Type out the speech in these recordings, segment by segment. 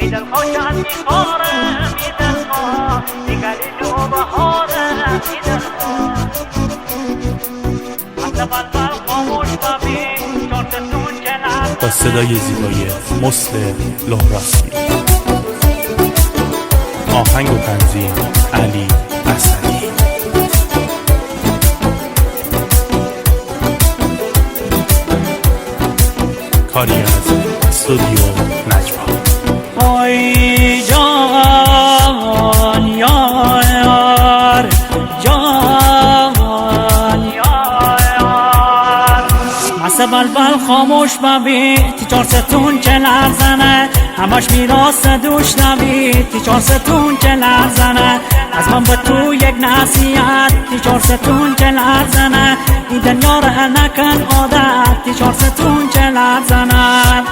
میدل خوشم میخواره میدل خواه نگلی نو بهاره میدل خواه حتی بلبل خاموش ببین چارتتون کنار با صدای زیبای مسلم لهراستی، آهنگ و تنظیم علی اسدی. کاری از استودیو نجوا. آی جان یار جان یار مثل بلبل خاموش ببین تی چارستون که لرزنه همش میراث دوش نبید تی چارستون که لرزنه از من به تو یک نصیحت تی چارستون که لرزنه این دنیا را نکن عادت تی چارستون که لرزنه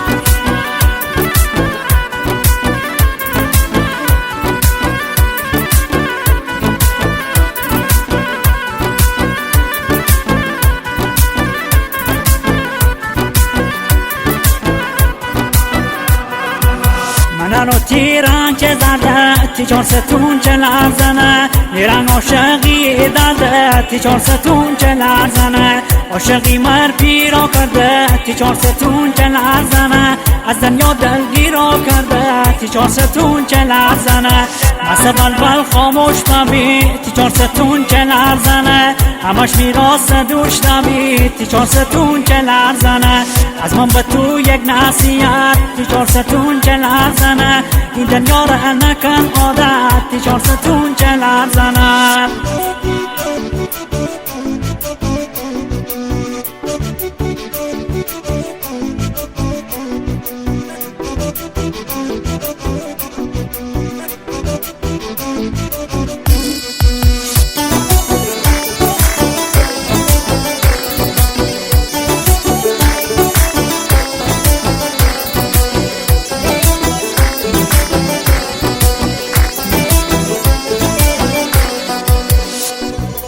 منو تیران که زده تی چارستون که لرزنه میرن عاشقی داده تی چارستون که لرزنه عاشقی مر پیرا کرده تی چارستون که لرزنه از دنیا دلگیرا کرده تی چارستون که لرزنه مثل بلبل خاموش ببین تی چارستون که لرزنه همش میراث دوش نبید تی چارستون که لرزنه از من به تو یک نصیحت تی چارستون که لرزنه این دنیا را نکن عادت تی چارستون که لرزنه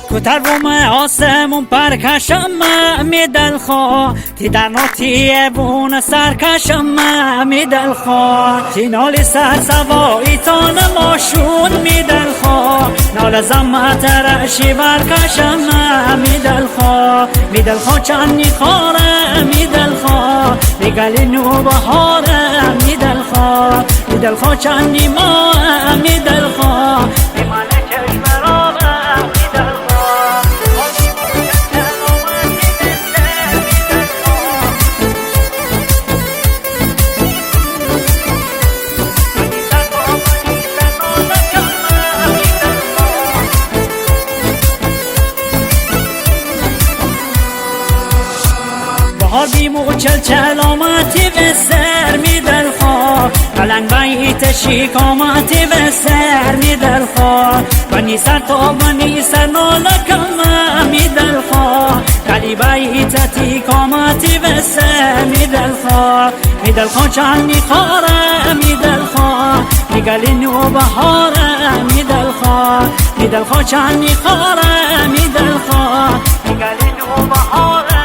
کوتر بوم آسمون پرکشم میدل خواه تی در ناتی بون سرکشم میدل خواه تی نالی سر سوایی تان ماشون میدل خواه نال زمت رشی برکشم میدل خواه چندی خاره میدل خواه بگلی نو بهاره میدل خواه چندی ما میدل خواه بهار بیمو چل آمدی به سر میدل خواه قلنگ بیت شیک آمدی به سر میدل خواه بنی سر تا بنی سر نالکم میدل خواه کلی بیت تیک آمدی به سر میدل خواه چندی خاره میدل خواه میگلی نو بهاره میدل خواه چندی خاره میدل خواه میگلی نو بهاره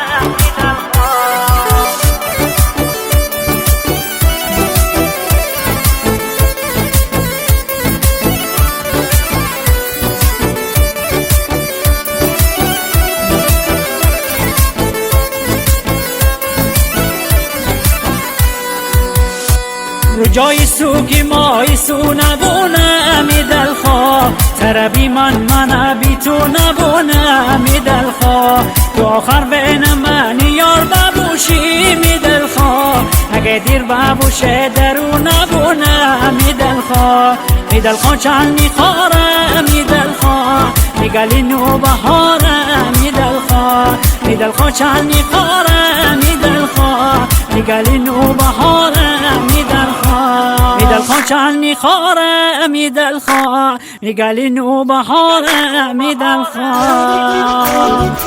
جای سوگی مای سو نبونه میدل خواه تربی من بی تو نبونه میدل خواه تو آخر بین من یار ببوشی میدل خواه اگه دیر ببوشه درو نبونه میدل خواه چند میخواره میدل خواه میگلی نو بهاره میدل خواه چند میخواره میدل خواه میگلی نو بهاره میدل خواه چندی خاره میدل خواه میگلی نو بهاره میدل خواه